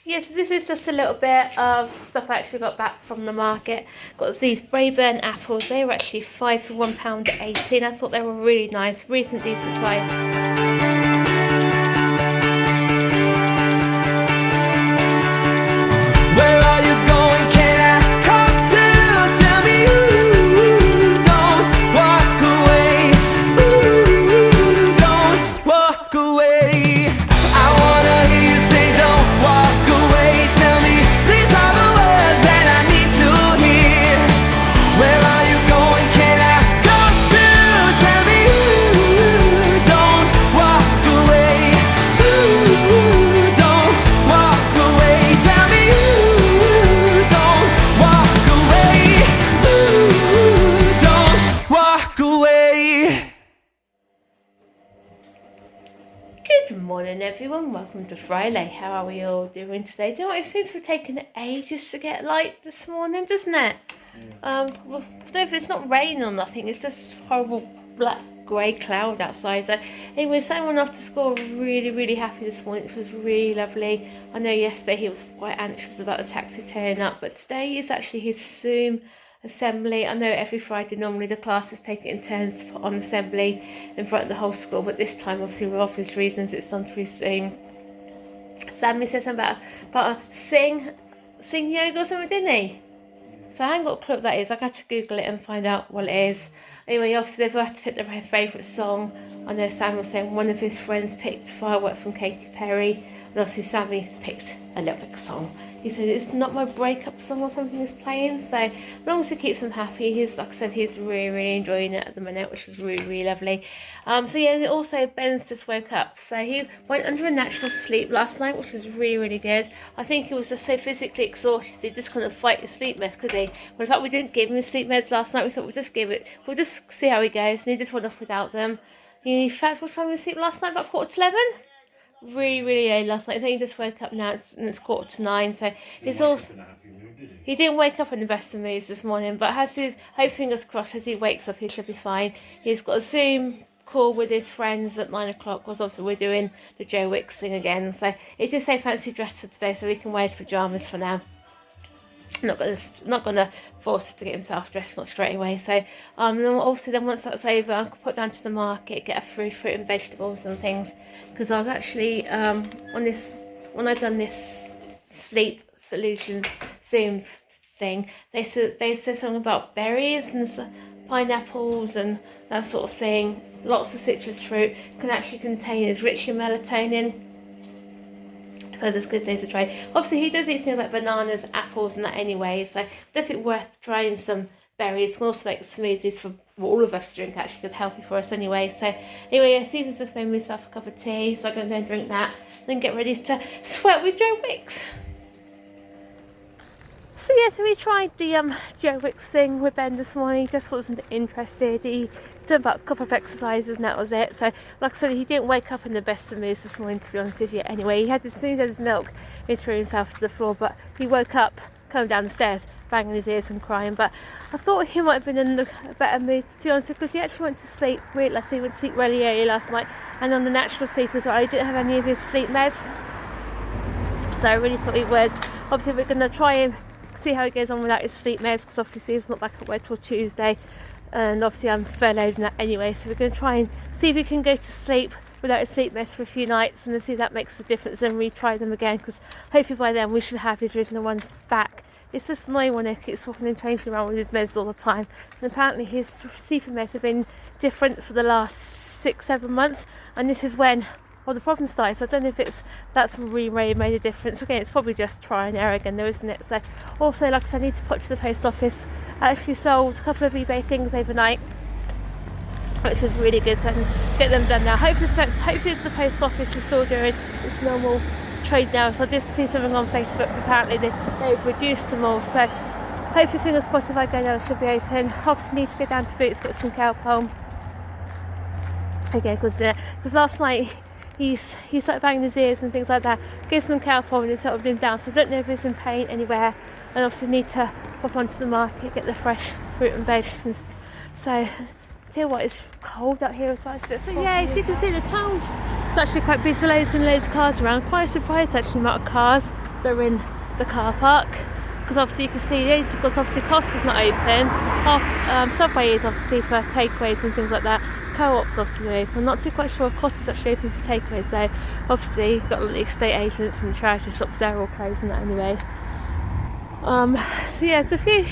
Yes, this is just a little bit of stuff I actually got back from the market. Got these Braeburn apples. They were actually 5 for £1.18. I thought they were really nice, decent size. Good morning everyone, welcome to Friday. How are we all doing today? Do you know what, it seems to have taken ages to get light this morning, doesn't it? Well, if it's not raining or nothing, it's just horrible black grey cloud outside. So anyway, Sam went off to school really happy this morning, which was really lovely. I know yesterday he was quite anxious about the taxi turning up, but today is actually his Zoom assembly. I know every Friday normally the classes take it in turns to put on assembly in front of the whole school, but this time obviously for obvious reasons it's done through Zoom. Sammy said something about a sing yoga or something, didn't he? So I haven't got a clue what that is. I had to Google it and find out what it is. Anyway, obviously they've had to pick their favourite song. I know Sam was saying one of his friends picked Firework from Katy Perry, and obviously Sammy's picked a lyric song. He said it's not my breakup song or something he's playing, so as long as it keeps him happy, he's, like I said, he's really enjoying it at the minute, which is really lovely. So yeah, also Ben's just woke up, so he went under a natural sleep last night, which was really good. I think he was just so physically exhausted, he just couldn't fight his sleep meds, could he? But in fact, we didn't give him his sleep meds last night. We thought we'll just see how he goes, and he just went off without them. In fact, what time did he sleep last night? About 11:15? Really early last night. He's only just woke up now, and it's 9:15, so it's also... He didn't wake up in the best of moods this morning, but has his hope, fingers crossed, as he wakes up he should be fine. He's got a Zoom call with his friends at 9 o'clock, because obviously we're doing the Joe Wicks thing again, so he did say fancy dress for today, so he can wear his pyjamas for now. Not gonna force him to get himself dressed, not straight away. So obviously then once that's over, I'll put down to the market, get a fruit and vegetables and things, because I was actually when I done this sleep solutions Zoom thing, they said something about berries and pineapples and that sort of thing. Lots of citrus fruit can actually contain, is rich in melatonin. So there's good things to try. Obviously he does eat things like bananas, apples and that anyway, so definitely worth trying some berries. Can also make smoothies for all of us to drink, actually good, healthy for us anyway. So anyway, yeah, Stephen's just made myself a cup of tea, so I'm going to go and drink that, then get ready to sweat with Joe Wicks. So yeah, so we tried the Joe Wicks thing with Ben this morning. He just wasn't interested. He did about a couple of exercises and that was it. So like I said, he didn't wake up in the best of moods this morning, to be honest with you. Anyway, he had, as soon as he had his milk, he threw himself to the floor, but he woke up coming down the stairs, banging his ears and crying. But I thought he might have been in a better mood, to be honest, because he actually went to sleep he went to sleep really early last night, and on the natural sleep as well. He didn't have any of his sleep meds, so I really thought he was. Obviously we're going to try him, see how he goes on without his sleep meds, because obviously Steve's not back at work till Tuesday, and obviously I'm furloughed and that anyway, so we're going to try and see if he can go to sleep without his sleep meds for a few nights, and then see if that makes a difference, and retry them again, because hopefully by then we should have his original ones back. It's just annoying when he keeps swapping and changing around with his meds all the time, and apparently his sleeping meds have been different for the last 6-7 months, and this is when the problem started. So I don't know if that's really made a difference. Again, it's probably just try and error again though, isn't it? So also, like I said, I need to put to the post office. I actually sold a couple of eBay things overnight, which was really good, so I can get them done now. Hopefully the post office is still doing its normal trade now. So I did see something on Facebook, apparently they've reduced them all, so hopefully, fingers crossed, if I go down it should be open. Obviously need to go down to Boots, get some kelp home again, because last night he started banging his ears and things like that. Give some kelp on and it settled him down, so I don't know if he's in pain anywhere, and obviously need to pop onto the market, get the fresh fruit and veg. So I tell you what, it's cold out here as well. So yeah, as you can see, the town is actually quite busy, loads and loads of cars around. Quite surprised actually, the amount of cars they're in the car park, because obviously you can see, because obviously Costa's not open, Subway is obviously for takeaways and things like that, Co-op's obviously open. I'm not too quite sure if Costa's actually open for takeaways, so obviously you've got the estate agents and charity shops, they're all closed and that anyway. So yeah, there's a few,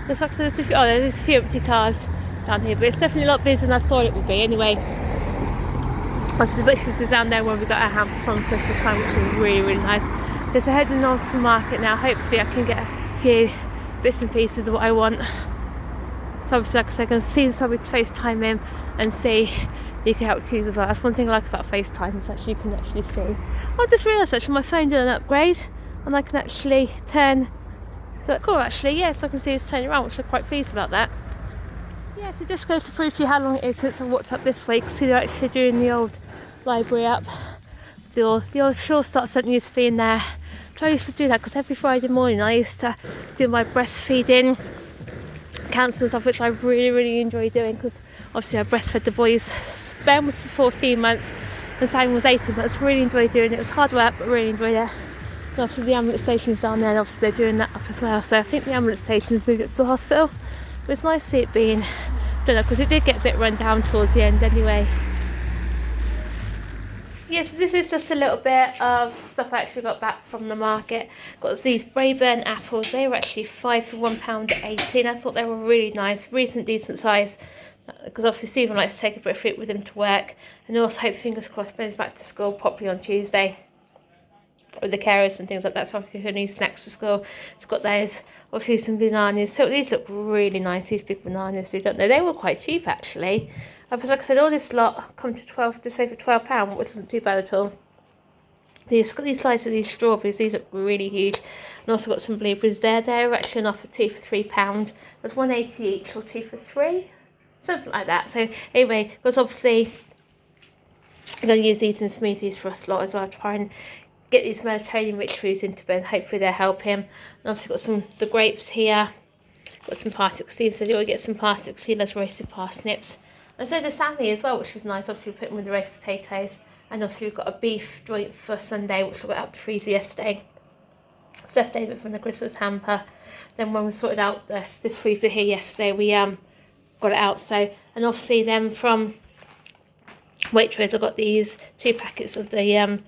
there's a few empty cars down here, but it's definitely a lot busier than I thought it would be anyway. Obviously the Bushes is down there where we got our hamper from Christmas time, which is really, really nice. Because I'm heading on to the market now. Hopefully I can get a few bits and pieces of what I want. So obviously, like I said, I can see somebody to FaceTime him and see you can help choose as well. That's one thing I like about FaceTime, is actually you can actually see. I just realised actually my phone did an upgrade and I can actually turn. So cool actually, yeah, so I can see it's turning around, which I'm quite pleased about that. Yeah, so just goes to prove to you how long it is since I walked up this week. See, they're actually doing the old library up. The old Sure Start Centre used to be in there. So I used to do that because every Friday morning I used to do my breastfeeding counselling stuff, which I really, really enjoy doing, because obviously I breastfed the boys. Ben was 14 months and Simon was 18 months. Really enjoyed doing it. It was hard work, but really enjoyed it. And obviously the ambulance station's down there, and obviously they're doing that up as well. So I think the ambulance station's moved up to the hospital. But it's nice to see it being, I don't know, because it did get a bit run down towards the end anyway. Yes, this is just a little bit of stuff I actually got back from the market. Got these Braeburn apples. They were actually 5 for £1.18. I thought they were really nice, decent size. Because obviously Stephen likes to take a bit of fruit with him to work. And also hope, fingers crossed, Ben's back to school properly on Tuesday. With the carers and things like that. So obviously who needs snacks for school, it's got those. Obviously some bananas. So these look really nice, these big bananas. You don't know, they were quite cheap actually. Because like I said, all this lot come to save for £12, which isn't too bad at all. These got these sizes of these strawberries, these look really huge. And also got some blueberries there. They're actually on offer 2 for £3. There's £1.80 each or 2 for £3. Something like that. So anyway, because obviously I'm going to use these in smoothies for us lot as well, try and get these melatonin rich foods into Ben. Hopefully they'll help him. And obviously got the grapes here. Got some parsnips. Steve said he ought to get some parsnips. He loves roasted parsnips. And so does Sammy as well, which is nice. Obviously we put them with the roast potatoes. And obviously we've got a beef joint for Sunday, which we got out of the freezer yesterday. Left over from the Christmas hamper. Then when we sorted out this freezer here yesterday, we got it out. So, and obviously then from Waitrose I got these 2 packets of the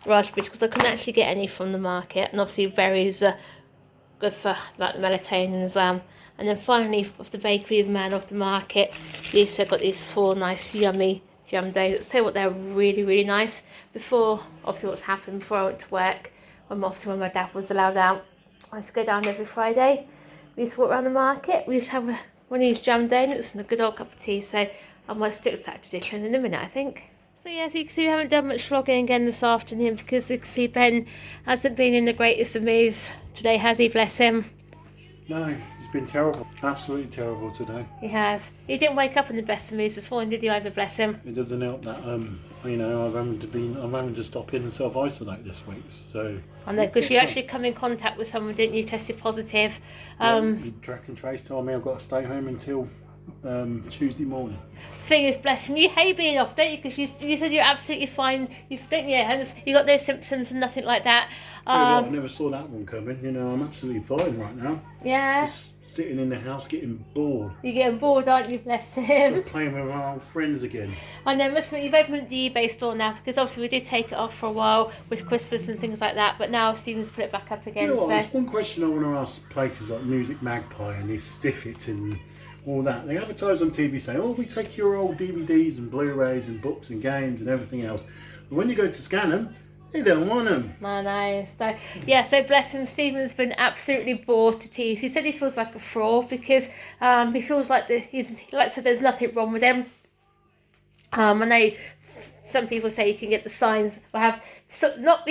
raspberries, because I couldn't actually get any from the market. And obviously berries are good for like melatonin as well. And then finally, off the bakery, the man off the market, Lisa got these 4 nice yummy jam donuts. Tell you what, they're really, really nice. Before, obviously what's happened, before I went to work, when my dad was allowed out, I used to go down every Friday. We used to walk around the market. We used to have one of these jam donuts and a good old cup of tea. So I might stick to that tradition in a minute, I think. So yeah, so you can see we haven't done much vlogging again this afternoon, because you can see Ben hasn't been in the greatest of moods today, has he? Bless him. No, he's been terrible. Absolutely terrible today. He has. He didn't wake up in the best of moods this morning, did he either? Bless him. It doesn't help that you know, I'm having to stop in and self-isolate this week. So I know, because you actually come in contact with someone, didn't you? Tested positive. Track and Trace told me I've got to stay home until Tuesday morning. Thing is, bless him, you hate being off, don't you? Because you said you're absolutely fine. You got those symptoms and nothing like that. I never saw that one coming. You know, I'm absolutely fine right now. Yeah. Just sitting in the house getting bored. You're getting bored, aren't you? Bless him. We're playing with our old friends again. I know, you've opened the eBay store now, because obviously we did take it off for a while with Christmas and things like that, but now Stephen's put it back up again. You know what, so there's one question I want to ask places like Music Magpie and these Stiffit and all that. They advertise on TV saying, oh, we take your old DVDs and Blu-rays and books and games and everything else. But when you go to scan them, they don't want them. I know. So, yeah, so bless him, Stephen's been absolutely bored to tears. He said he feels like a fraud, because he feels like there's nothing wrong with him. I know some people say you can get the signs or have not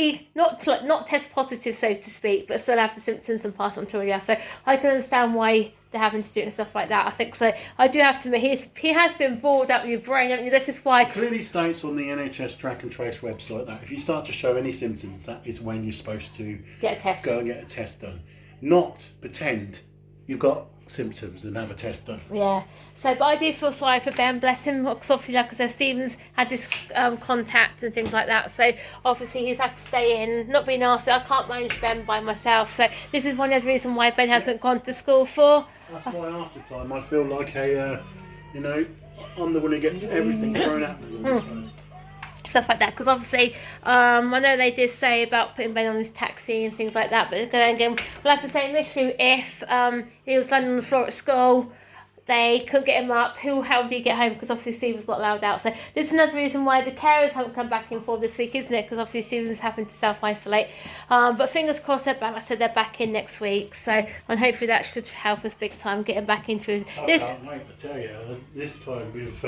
test positive, so to speak, but still have the symptoms and pass on to everyone else. So I can understand why they're having to do it and stuff like that. I think so. I do have to admit, he has been bored out of your brain, haven't you? This is why. It clearly states on the NHS Track and Trace website that if you start to show any symptoms, that is when you're supposed to get a test. Go and get a test done. Not pretend you've got symptoms and have a test done. Yeah. So, but I do feel sorry for Ben, bless him, because obviously, like I said, Stephen's had this contact and things like that. So, obviously, he's had to stay in, not being asked. I can't manage Ben by myself. So, this is one of the reasons why Ben hasn't gone to school for. That's why after time I feel like you know, I'm the one who gets everything thrown at me. Stuff like that, because obviously I know they did say about putting Ben on his taxi and things like that, but then again we'll have the same issue if he was landing on the floor at school, they couldn't get him up, how did he get home, because obviously Stephen's not allowed out. So this is another reason why the carers haven't come back in for this week, isn't it, because obviously Stephen's having to self-isolate, but fingers crossed they're back. Like I said, they're back in next week, so and hopefully that should help us big time getting back into this. I can't wait to tell you, this time we've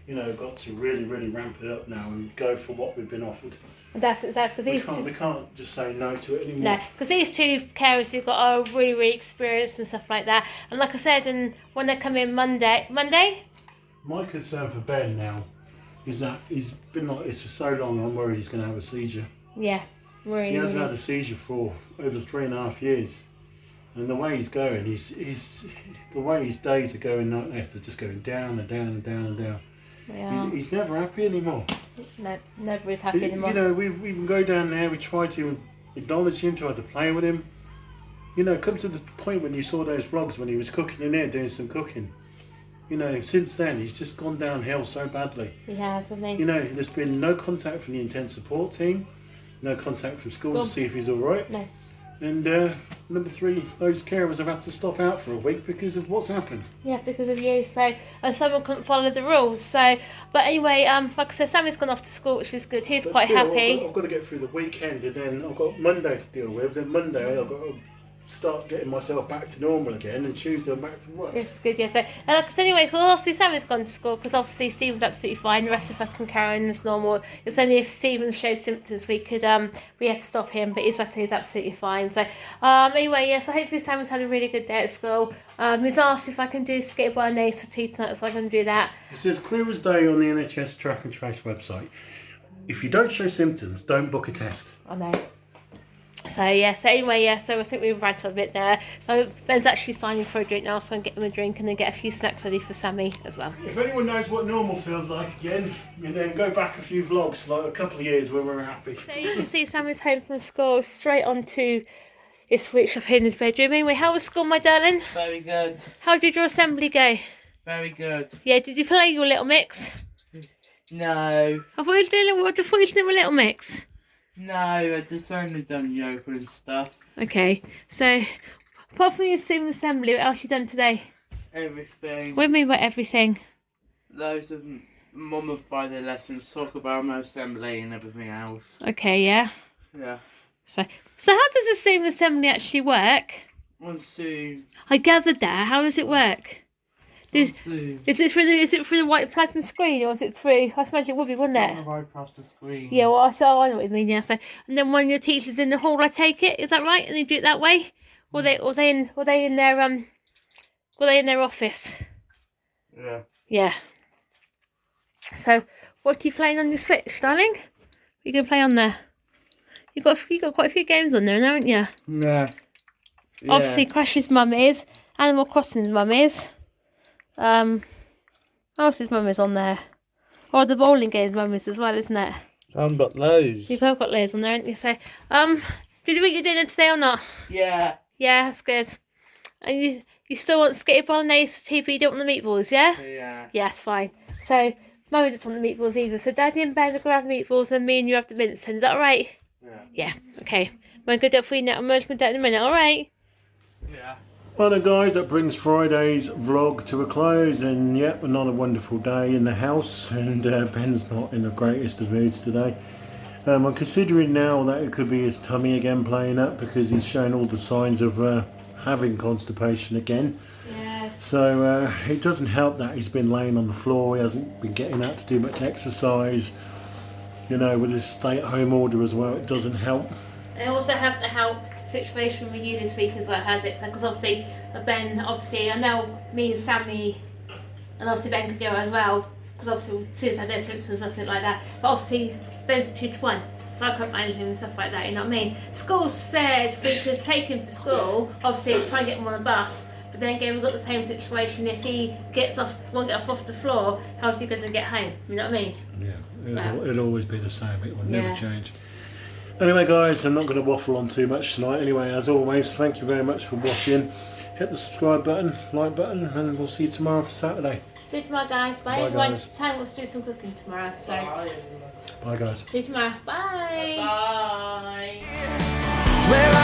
you know, got to really ramp it up now and go for what we've been offered. Definitely, because we can't just say no to it anymore. No, because these two carers who've got are really experienced and stuff like that. And like I said, and when they come in Monday. My concern for Ben now is that he's been like this for so long. I'm worried he's going to have a seizure. Yeah, really. He hasn't had a seizure for over 3.5 years, and the way he's going, the way his days are going like this, they're just going down and down and down and down. Yeah. He's never happy anymore. No, never is happy anymore. You know, we even go down there, we try to acknowledge him, try to play with him. You know, come to the point when you saw those vlogs when he was cooking in there, doing some cooking. You know, since then, he's just gone downhill so badly. He has, hasn't he? You know, there's been no contact from the intense support team, no contact from school to see if he's all right. No. And number 3, those carers have had to stop out for a week because of what's happened. Yeah, because of you. So, and someone couldn't follow the rules. So, but anyway, like I said, Sammy's gone off to school, which is good. He's quite happy. I've got to get through the weekend, and then I've got Monday to deal with. Then Monday I've got to start getting myself back to normal again, and Tuesday I'm back to work. It's good, yeah. So, and like I said, anyway, so obviously Sammy's gone to school because obviously Stephen's absolutely fine. The rest of us can carry on as normal. It's only if Stephen shows symptoms we could we had to stop him, but he's absolutely fine. So anyway, yeah. So hopefully Sammy's had a really good day at school. He's asked if I can do skateboard and ace for tea tonight, so I can do that. It says clear as day on the NHS Track and Trace website. If you don't show symptoms, don't book a test. I know. So yeah, so anyway, yeah, so I think we've ranted a bit there. So Ben's actually signing for a drink now, so I'm going to get him a drink and then get a few snacks ready for Sammy as well. If anyone knows what normal feels like again, and then go back a few vlogs, like a couple of years where we're happy. So you can see Sammy's home from school, straight onto his switch up in his bedroom. Anyway, how was school, my darling? Very good. How did your assembly go? Very good. Yeah, did you play your Little Mix? No. I thought you were doing a Little Mix. No, I just only done yoga and stuff. Okay, so apart from your Zoom assembly, what else you done today? Everything. What do you mean by everything? Loads of Mama Friday lessons, talk about my assembly and everything else. Okay, yeah. Yeah. So how does a Zoom assembly actually work? On Zoom. I gathered that. How does it work? Is it through the white plasma screen, or is it through? I suppose it would be, wouldn't it? Right across the screen. Yeah, well, I know what you mean. Yeah, so and then when your teacher's in the hall, I take it, is that right? And they do it that way, or they in their office? Yeah. Yeah. So what are you playing on your Switch, darling? What are you gonna play on there? You got quite a few games on there, haven't you? Yeah. Obviously, Crash's mum is. Animal Crossing's mum is. What else is mum is on there? Oh, the bowling game's mum is as well, isn't it? I've got loads. You've both got loads on there, haven't you? So, did you eat your dinner today or not? Yeah. Yeah, that's good. And you still want skitty bolognese for tea, but you don't want the meatballs, yeah? Yeah. Yeah, that's fine. So, Mummy doesn't want the meatballs either. So, Daddy and Ben are going to have the meatballs, and me and you have the mince. Is that all right? Yeah. Yeah, okay. I'm going to do it for you now. I'm going to do it in a minute, all right? Yeah. Well then guys, that brings Friday's vlog to a close, and yep, another wonderful day in the house, and Ben's not in the greatest of moods today. I'm considering now that it could be his tummy again playing up, because he's shown all the signs of having constipation again. Yeah. So it doesn't help that he's been laying on the floor, he hasn't been getting out to do much exercise. You know, with his stay-at-home order as well, it doesn't help. It also has to help situation with you this week as well, has it? Because obviously Ben, I know me and Sammy and obviously Ben could go as well, because obviously Sue's had their symptoms and something like that, but obviously Ben's 2 to 1, so I couldn't manage him and stuff like that, you know what I mean? School said we could take him to school, obviously try and get him on a bus, But then again, we've got the same situation. If he won't get off the floor, how's he going to get home? You know what I mean? Yeah, it'll always be the same. It will never change. Anyway, guys, I'm not going to waffle on too much tonight. Anyway, as always, thank you very much for watching. Hit the subscribe button, like button, and we'll see you tomorrow for Saturday. See you tomorrow, guys. Bye, everyone. Time wants to do some cooking tomorrow, so. Bye, guys. See you tomorrow. Bye. Bye. Well,